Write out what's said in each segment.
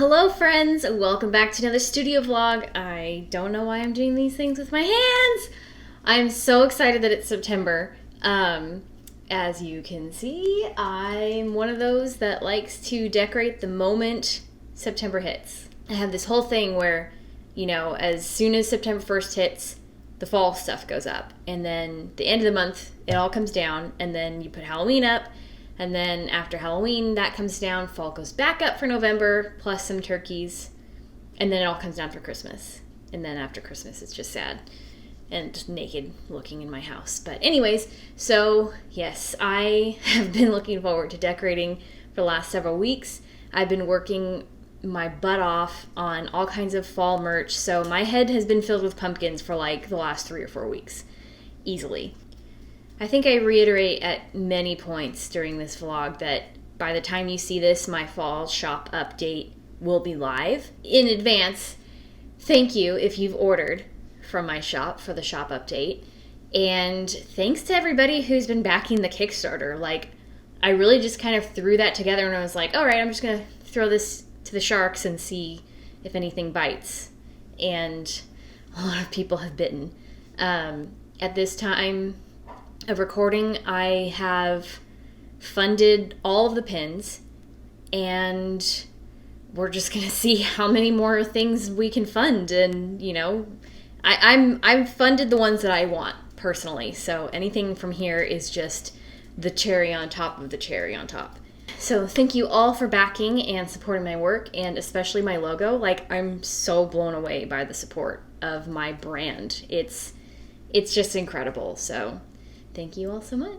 Hello friends, welcome back to another studio vlog. I don't know why I'm doing these things with my hands. I'm so excited that it's September. As you can see, I'm one of those that likes to decorate the moment September hits. I have this whole thing where, as soon as September 1st hits, the fall stuff goes up. And then the end of the month, it all comes down. And then you put Halloween up. And then after Halloween, that comes down. Fall goes back up for November, plus some turkeys. And then it all comes down for Christmas. And then after Christmas, it's just sad and naked looking in my house. But anyways, so yes, I have been looking forward to decorating for the last several weeks. I've been working my butt off on all kinds of fall merch. So my head has been filled with pumpkins for like the last 3 or 4 weeks. Easily. I think I reiterate at many points during this vlog that by the time you see this, my fall shop update will be live. In advance, thank you if you've ordered from my shop for the shop update. And thanks to everybody who's been backing the Kickstarter. Like, I really just kind of threw that together and I was like, all right, I'm just going to throw this to the sharks and see if anything bites. And a lot of people have bitten. At this time of recording, I have funded all of the pins, and we're just gonna see how many more things we can fund. And I've funded the ones that I want personally, so anything from here is just the cherry on top of the cherry on top. So thank you all for backing and supporting my work, and especially my logo. Like, I'm so blown away by the support of my brand. It's just incredible. So thank you all so much.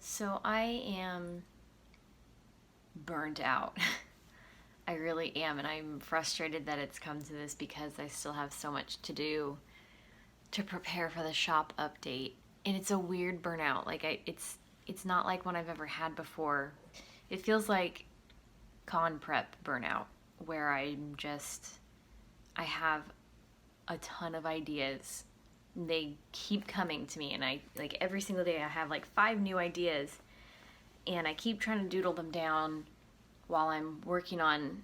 So I am burnt out. I really am, and I'm frustrated that it's come to this because I still have so much to do to prepare for the shop update. And it's a weird burnout. Like, it's not like one I've ever had before. It feels like con prep burnout, where I have a ton of ideas. They keep coming to me, and I, like, every single day I have like 5 new ideas, and I keep trying to doodle them down while I'm working on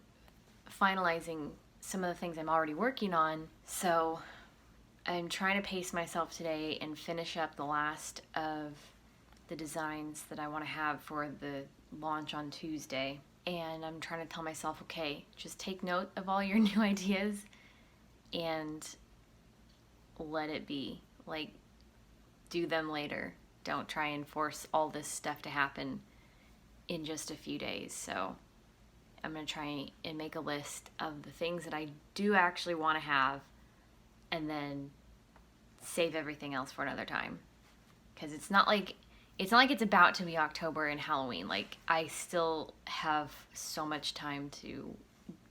finalizing some of the things I'm already working on. So I'm trying to pace myself today and finish up the last of the designs that I want to have for the launch on Tuesday. And I'm trying to tell myself, okay, just take note of all your new ideas and let it be. Like, do them later. Don't try and force all this stuff to happen in just a few days. So I'm going to try and make a list of the things that I do actually want to have, and then save everything else for another time. Because it's not like it's about to be October and Halloween. Like, I still have so much time to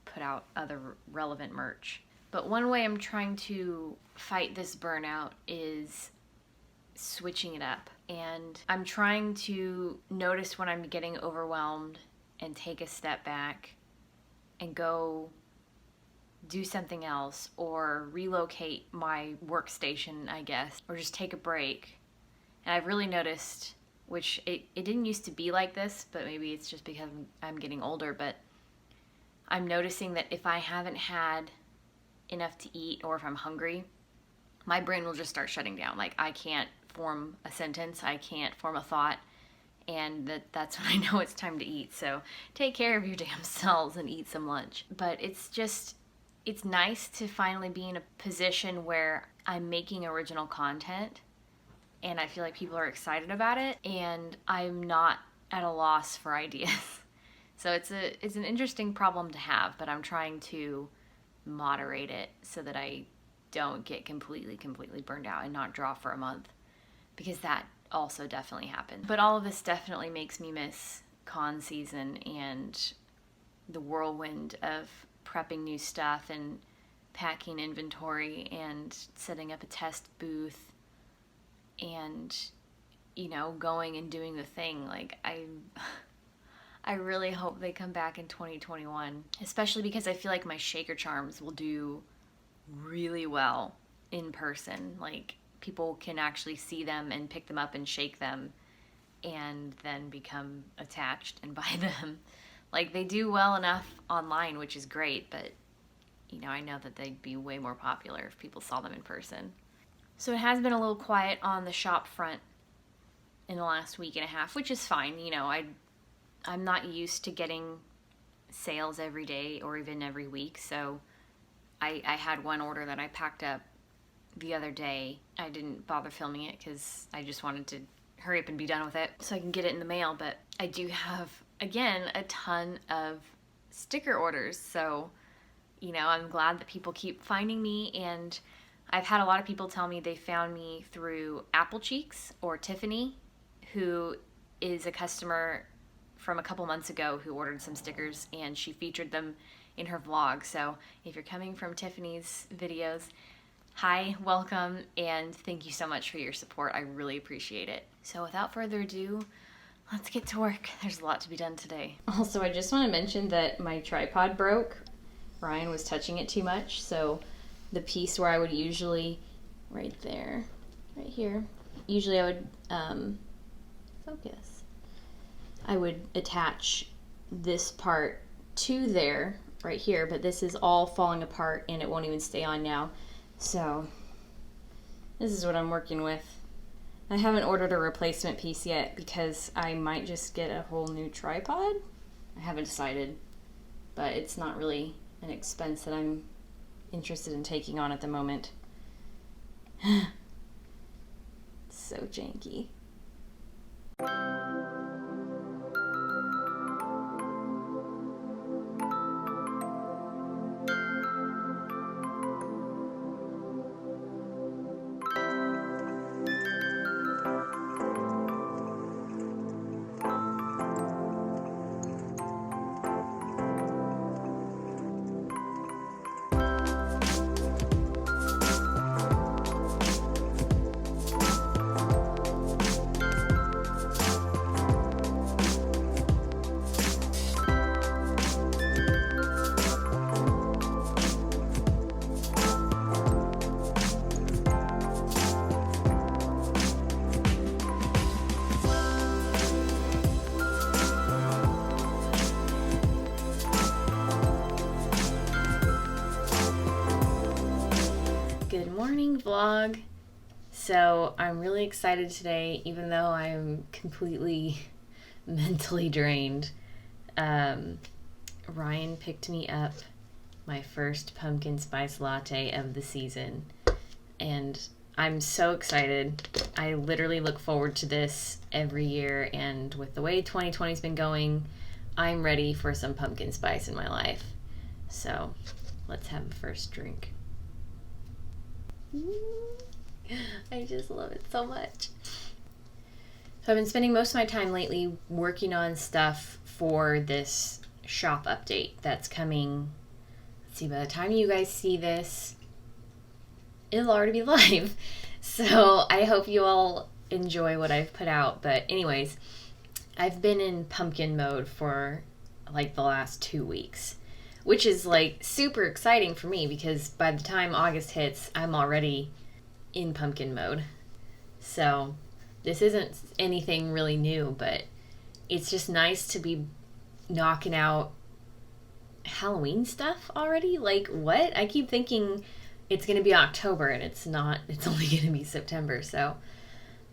put out other relevant merch. But one way I'm trying to fight this burnout is switching it up. And I'm trying to notice when I'm getting overwhelmed and take a step back and go do something else or relocate my workstation, I guess, or just take a break. And I've really noticed, which it didn't used to be like this, but maybe it's just because I'm getting older, but I'm noticing that if I haven't had enough to eat or if I'm hungry, my brain will just start shutting down. Like, I can't form a sentence, I can't form a thought, and that's when I know it's time to eat. So take care of your damn selves and eat some lunch. But it's nice to finally be in a position where I'm making original content and I feel like people are excited about it and I'm not at a loss for ideas. So it's an interesting problem to have, but I'm trying to moderate it so that I don't get completely burned out and not draw for a month, because that also definitely happened. But all of this definitely makes me miss con season and the whirlwind of prepping new stuff and packing inventory and setting up a test booth and, you know, going and doing the thing. Like, I really hope they come back in 2021, especially because I feel like my shaker charms will do really well in person. Like, people can actually see them and pick them up and shake them and then become attached and buy them. Like, they do well enough online, which is great, but, you know, I know that they'd be way more popular if people saw them in person. So it has been a little quiet on the shop front in the last week and a half, which is fine. You know, I'm not used to getting sales every day or even every week, so I had one order that I packed up the other day. I didn't bother filming it because I just wanted to hurry up and be done with it so I can get it in the mail, but I do have, again, a ton of sticker orders, so, you know, I'm glad that people keep finding me, and I've had a lot of people tell me they found me through Apple Cheeks or Tiffany, who is a customer from a couple months ago who ordered some stickers, and she featured them in her vlog. So if you're coming from Tiffany's videos, hi, welcome, and thank you so much for your support. I really appreciate it. So without further ado, let's get to work. There's a lot to be done today. Also, I just want to mention that my tripod broke. Ryan was touching it too much, so the piece where I would usually, right there, right here, usually I would focus. I would attach this part to there, right here, but this is all falling apart and it won't even stay on now. So this is what I'm working with. I haven't ordered a replacement piece yet because I might just get a whole new tripod. I haven't decided, but it's not really an expense that I'm interested in taking on at the moment. So janky. Good morning, vlog. So I'm really excited today, even though I'm completely mentally drained. Ryan picked me up my first pumpkin spice latte of the season, and I'm so excited. I literally look forward to this every year, and with the way 2020's been going, I'm ready for some pumpkin spice in my life. So let's have the first drink. I just love it so much. So I've been spending most of my time lately working on stuff for this shop update that's coming. Let's see, by the time you guys see this, it'll already be live. So I hope you all enjoy what I've put out. But anyways, I've been in pumpkin mode for like the last 2 weeks, which is like super exciting for me because by the time August hits, I'm already in pumpkin mode. So this isn't anything really new, but it's just nice to be knocking out Halloween stuff already. Like, what? I keep thinking it's going to be October and it's not. It's only going to be September. So,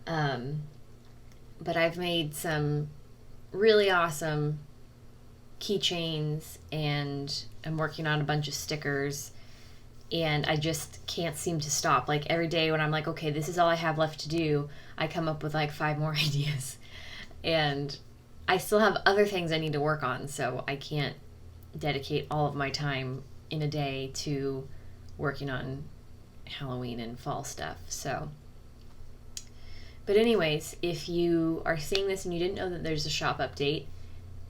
but I've made some really awesome keychains and I'm working on a bunch of stickers and I just can't seem to stop. Like every day when I'm like, okay, this is all I have left to do, I come up with like 5 more ideas. And I still have other things I need to work on, so I can't dedicate all of my time in a day to working on Halloween and fall stuff. So, but anyways, if you are seeing this and you didn't know that there's a shop update,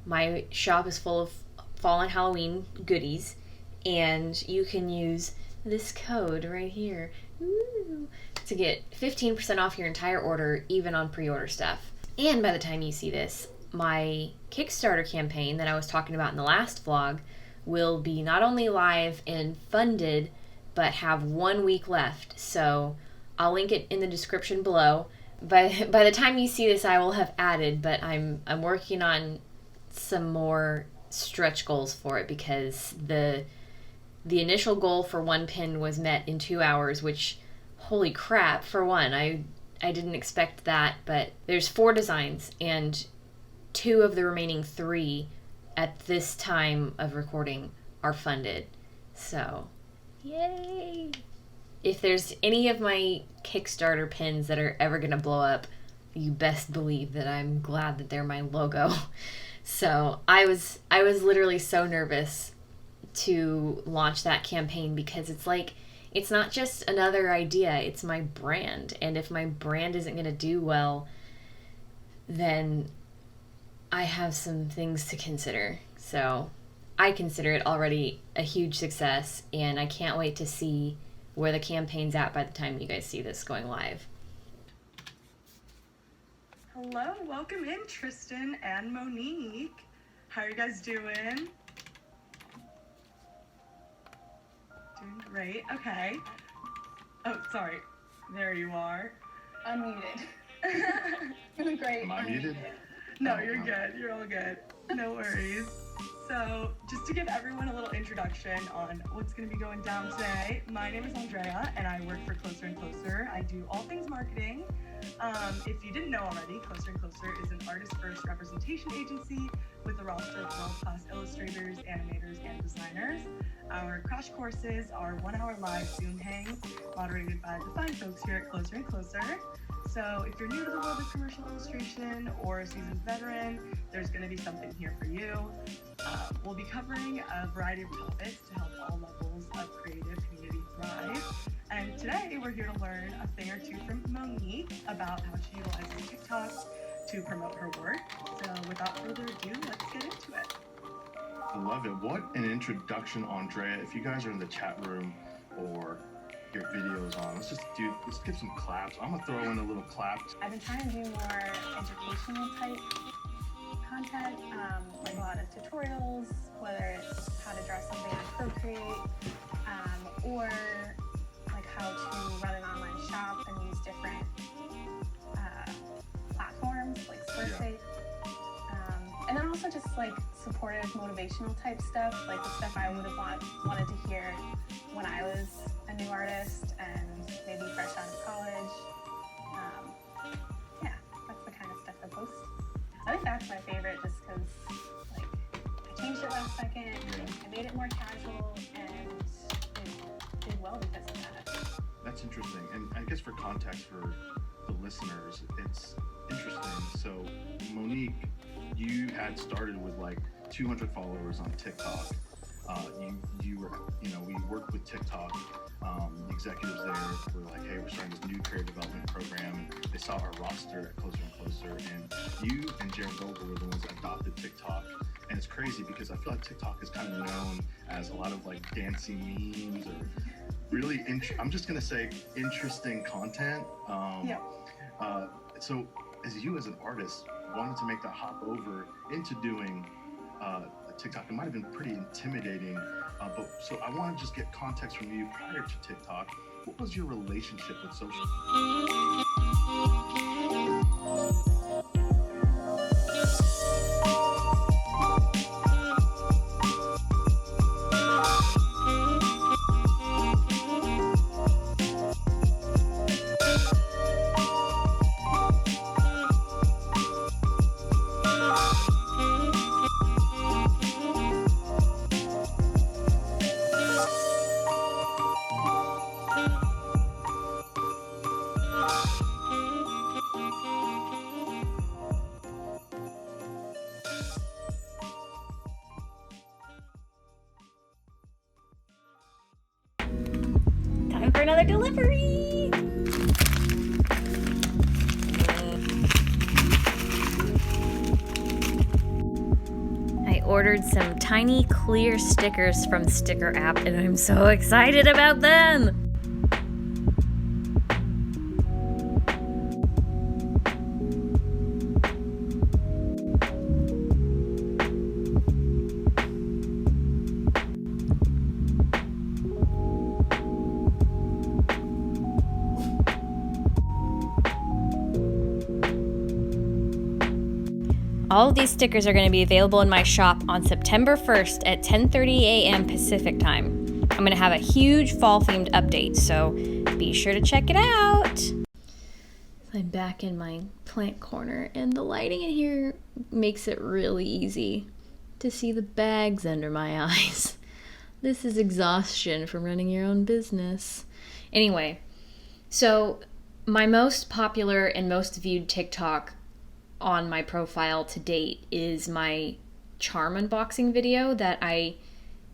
my shop is full of fall and Halloween goodies, and you can use this code right here to get 15% off your entire order, even on pre-order stuff. And by the time you see this, my Kickstarter campaign that I was talking about in the last vlog will be not only live and funded, but have 1 week left. So I'll link it in the description below. By the time you see this, I will have added, but I'm working on some more stretch goals for it because the initial goal for 1 pin was met in 2 hours, which, holy crap, for one, I didn't expect that, but there's 4 designs and 2 of the remaining 3 at this time of recording are funded. So, yay! If there's any of my Kickstarter pins that are ever gonna blow up, you best believe that I'm glad that they're my logo. So I was literally so nervous to launch that campaign because it's like, it's not just another idea, it's my brand. And if my brand isn't gonna do well, then I have some things to consider. So I consider it already a huge success, and I can't wait to see where the campaign's at by the time you guys see this going live. Hello, welcome in Tristan and Monique. How are you guys doing? Doing great, okay. Oh, sorry, there you are. Unmuted. Doing great. Am I muted? No, you're good. You're all good. No worries. So, just to give everyone a little introduction on what's going to be going down today, my name is Andrea, and I work for Closer and Closer. I do all things marketing. If you didn't know already, Closer and Closer is an artist-first representation agency with a roster of world-class illustrators, animators, and designers. Our crash courses are 1-hour live Zoom hangs, moderated by the fine folks here at Closer and Closer. So if you're new to the world of commercial illustration or a seasoned veteran, there's going to be something here for you. We'll be covering a variety of topics to help all levels of creative community thrive. And today we're here to learn a thing or two from Monique about how she utilizes TikTok to promote her work. So without further ado, let's get into it. I love it. What an introduction, Andrea. If you guys are in the chat room or your videos on, let's give some claps. I'm gonna throw in a little clap. I've been trying to do more educational type content, like a lot of tutorials, whether it's how to draw something on Procreate, or like how to run an online shop and use different platforms like Squarespace. And then also just like supportive, motivational type stuff, like the stuff I would have wanted to hear when I was a new artist and maybe fresh out of college. Yeah, that's the kind of stuff I post. I think that's my favorite just because like I changed it last second, I made it more casual, and it did well because of that. That's interesting. And I guess for context for the listeners, it's interesting. So Monique, you had started with like 200 followers on TikTok. You were, we worked with TikTok. The executives there were like, hey, we're starting this new career development program. They saw our roster at Closer and Closer, and you and Jared Vogel were the ones that adopted TikTok. And it's crazy because I feel like TikTok is kind of known as a lot of like dancing memes or really, I'm just going to say interesting content. Yeah. So as you as an artist wanted to make that hop over into doing a TikTok, it might have been pretty intimidating. But so I want to just get context from you prior to TikTok. What was your relationship with social? Time for another delivery. I ordered some tiny clear stickers from Sticker app and I'm so excited about them. All of these stickers are going to be available in my shop on September 1st at 10:30 a.m. Pacific time. I'm going to have a huge fall-themed update, so be sure to check it out. I'm back in my plant corner, and the lighting in here makes it really easy to see the bags under my eyes. This is exhaustion from running your own business. Anyway, so my most popular and most viewed TikTok on my profile to date is my charm unboxing video that I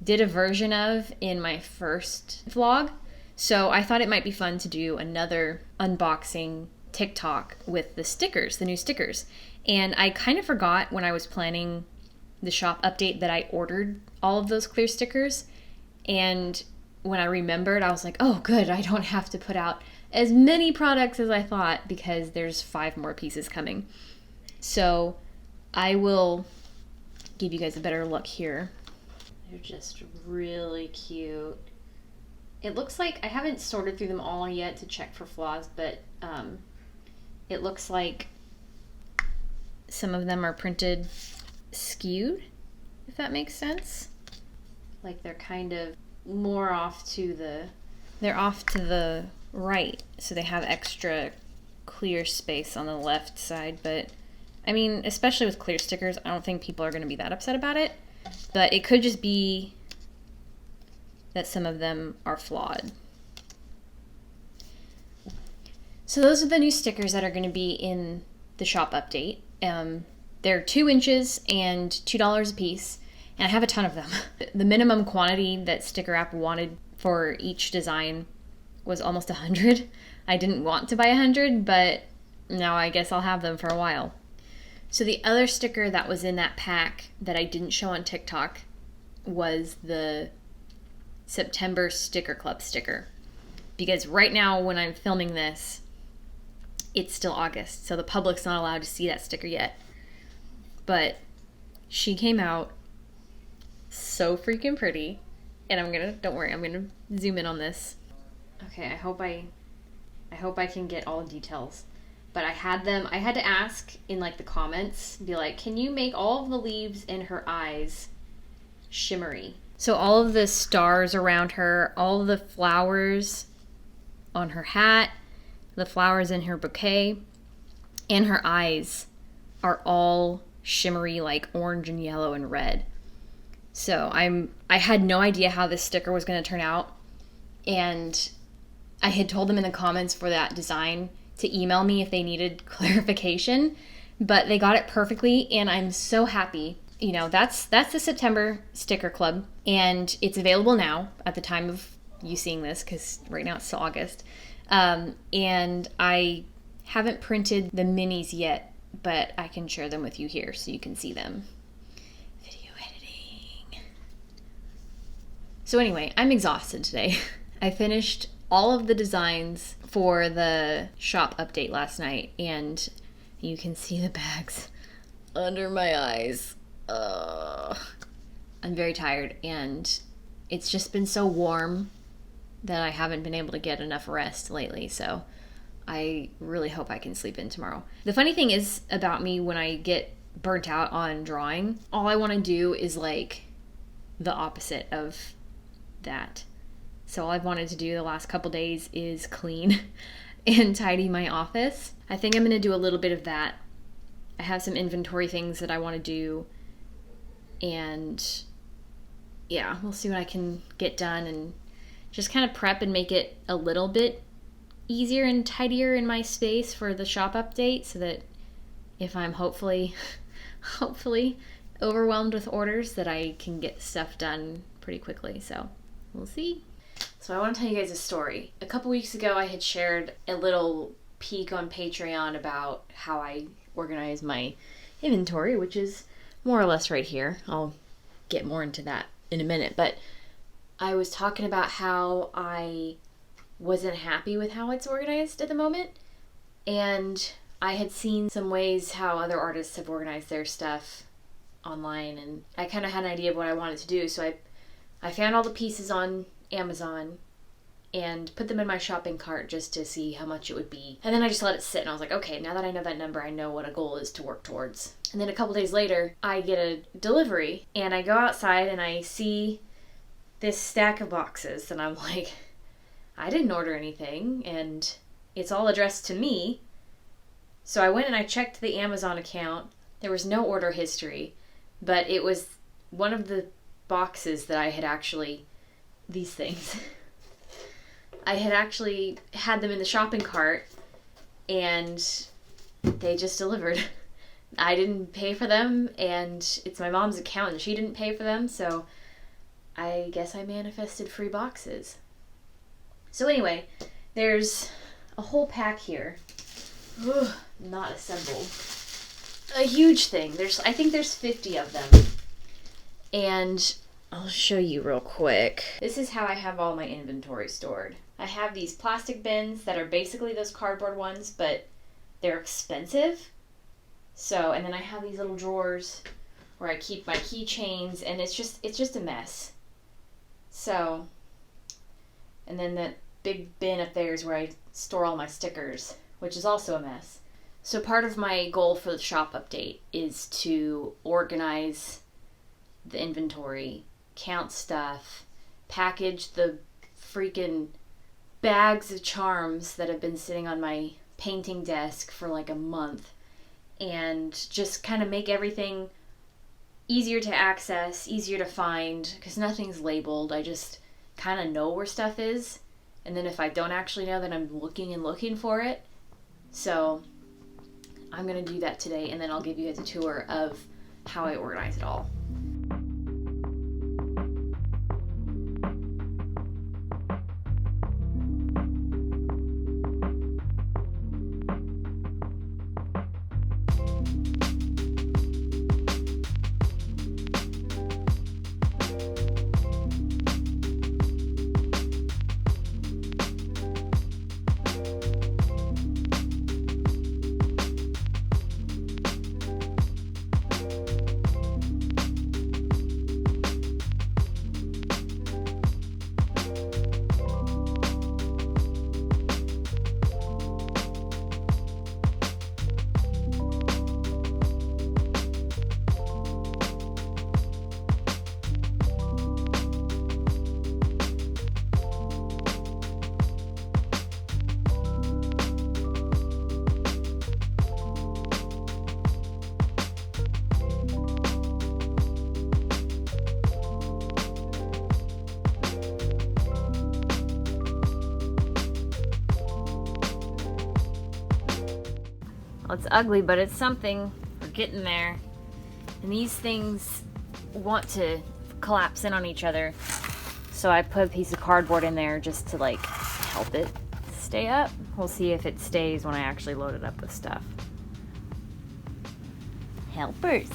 did a version of in my first vlog. So I thought it might be fun to do another unboxing TikTok with the stickers, the new stickers. And I kind of forgot when I was planning the shop update that I ordered all of those clear stickers. And when I remembered, I was like, oh good, I don't have to put out as many products as I thought because there's 5 more pieces coming. So I will give you guys a better look here. They're just really cute. It looks like, I haven't sorted through them all yet to check for flaws, but it looks like some of them are printed skewed, if that makes sense. Like they're kind of more off to the right, so they have extra clear space on the left side, but I mean, especially with clear stickers, I don't think people are going to be that upset about it, but it could just be that some of them are flawed. So those are the new stickers that are going to be in the shop update. They're 2 inches and $2 a piece, and I have a ton of them. The minimum quantity that Sticker app wanted for each design was almost 100. I didn't want to buy 100, but now I guess I'll have them for a while. So the other sticker that was in that pack that I didn't show on TikTok was the September Sticker Club sticker. Because right now when I'm filming this, it's still August, so the public's not allowed to see that sticker yet. But she came out so freaking pretty. And don't worry, I'm gonna zoom in on this. Okay, I hope I can get all the details. But I had to ask in like the comments, be like, can you make all of the leaves in her eyes shimmery? So all of the stars around her, all of the flowers on her hat, the flowers in her bouquet, and her eyes are all shimmery, like orange and yellow and red. So I had no idea how this sticker was going to turn out, and I had told them in the comments for that design to email me if they needed clarification, but they got it perfectly, and I'm so happy. You know, that's the September Sticker Club, and it's available now at the time of you seeing this, because right now it's still August. And I haven't printed the minis yet, but I can share them with you here so you can see them. Video editing. So anyway, I'm exhausted today. I finished all of the designs for the shop update last night, and you can see the bags under my eyes. I'm very tired, and it's just been so warm that I haven't been able to get enough rest lately, so I really hope I can sleep in tomorrow. The funny thing is about me, when I get burnt out on drawing, all I want to do is like the opposite of that. So all I've wanted to do the last couple days is clean and tidy my office. I think I'm going to do a little bit of that. I have some inventory things that I want to do, and yeah, we'll see what I can get done and just kind of prep and make it a little bit easier and tidier in my space for the shop update, so that if I'm hopefully overwhelmed with orders, that I can get stuff done pretty quickly. So we'll see. So I want to tell you guys a story. A couple weeks ago, I had shared a little peek on Patreon about how I organize my inventory, which is more or less right here. I'll get more into that in a minute, but I was talking about how I wasn't happy with how it's organized at the moment, and I had seen some ways how other artists have organized their stuff online, and I kind of had an idea of what I wanted to do. So I found all the pieces on Amazon and put them in my shopping cart just to see how much it would be. And then I just let it sit, and I was like, okay, now that I know that number, I know what a goal is to work towards. And then a couple days later, I get a delivery, and I go outside and I see this stack of boxes, and I'm like, I didn't order anything, and it's all addressed to me. So I went and I checked the Amazon account. There was no order history, but it was one of the boxes that I had actually, these things, I had actually had them in the shopping cart, and they just delivered. I didn't pay for them, and it's my mom's account, and she didn't pay for them, so I guess I manifested free boxes. So anyway, there's a whole pack here. Ugh, not assembled. A huge thing. I think there's 50 of them. And I'll show you real quick. This is how I have all my inventory stored. I have these plastic bins that are basically those cardboard ones, but they're expensive. So, and then I have these little drawers where I keep my keychains, and it's just a mess. So, and then that big bin up there is where I store all my stickers, which is also a mess. So part of my goal for the shop update is to organize the inventory, count stuff, package the freaking bags of charms that have been sitting on my painting desk for like a month, and just kind of make everything easier to access, easier to find, because nothing's labeled. I just kind of know where stuff is, and then if I don't actually know, then I'm looking for it. So I'm going to do that today, and then I'll give you guys a tour of how I organize it all. Well, it's ugly, but it's something. We're getting there. And these things want to collapse in on each other. So I put a piece of cardboard in there just to like help it stay up. We'll see if it stays when I actually load it up with stuff. Helpers.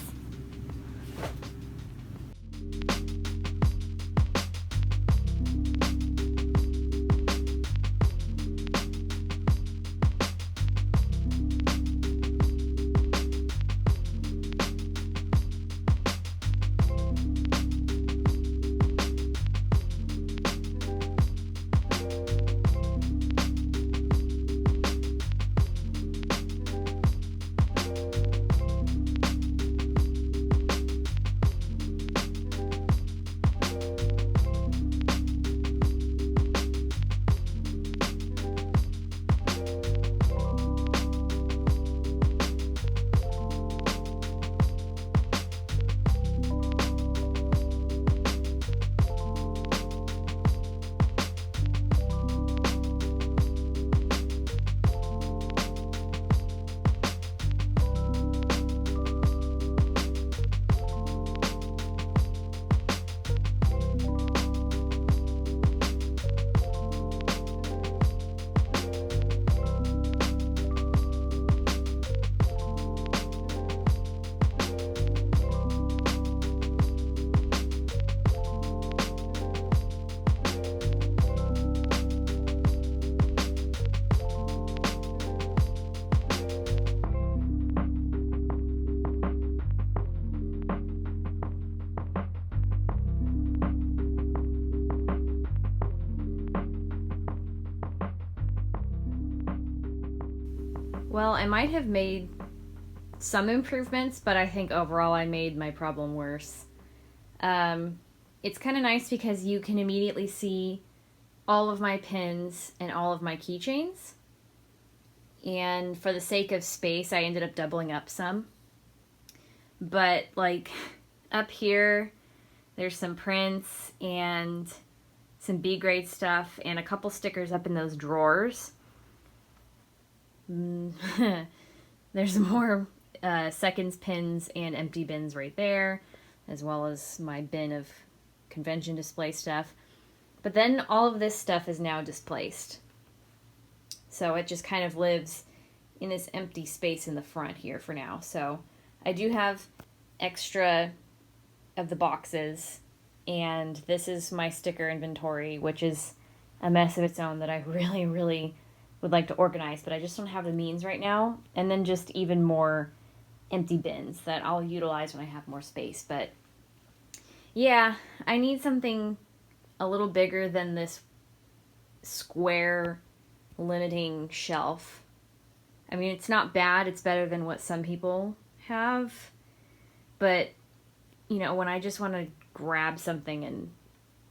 Well, I might have made some improvements, but I think overall I made my problem worse. It's kind of nice because you can immediately see all of my pins and all of my keychains. And for the sake of space, I ended up doubling up some. But like up here, there's some prints and some B grade stuff and a couple stickers up in those drawers. There's more seconds pins and empty bins right there, as well as my bin of convention display stuff. But then all of this stuff is now displaced. So it just kind of lives in this empty space in the front here for now. So I do have extra of the boxes, and this is my sticker inventory, which is a mess of its own that I really, really would like to organize, but I just don't have the means right now. And then just even more empty bins that I'll utilize when I have more space. But yeah, I need something a little bigger than this square limiting shelf. I mean, it's not bad. It's better than what some people have. But, you know, when I just want to grab something and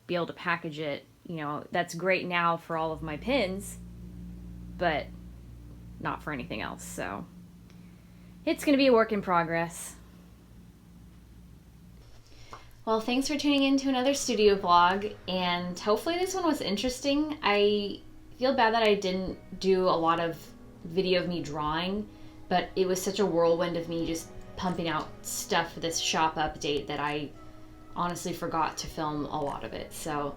be able to package it, you know, that's great now for all of my pins, but not for anything else. So it's going to be a work in progress. Well, thanks for tuning in to another studio vlog, and hopefully this one was interesting. I feel bad that I didn't do a lot of video of me drawing, but it was such a whirlwind of me just pumping out stuff for this shop update that I honestly forgot to film a lot of it. So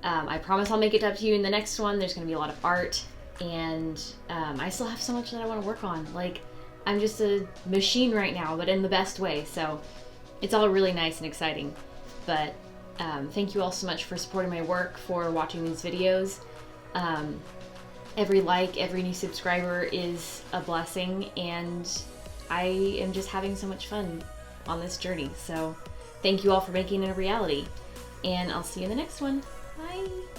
I promise I'll make it up to you in the next one. There's going to be a lot of art, and I still have so much that I want to work on. Like, I'm just a machine right now, but in the best way. So it's all really nice and exciting. But thank you all so much for supporting my work, for watching these videos. Every like, every new subscriber is a blessing, and I am just having so much fun on this journey. So thank you all for making it a reality, and I'll see you in the next one. Bye!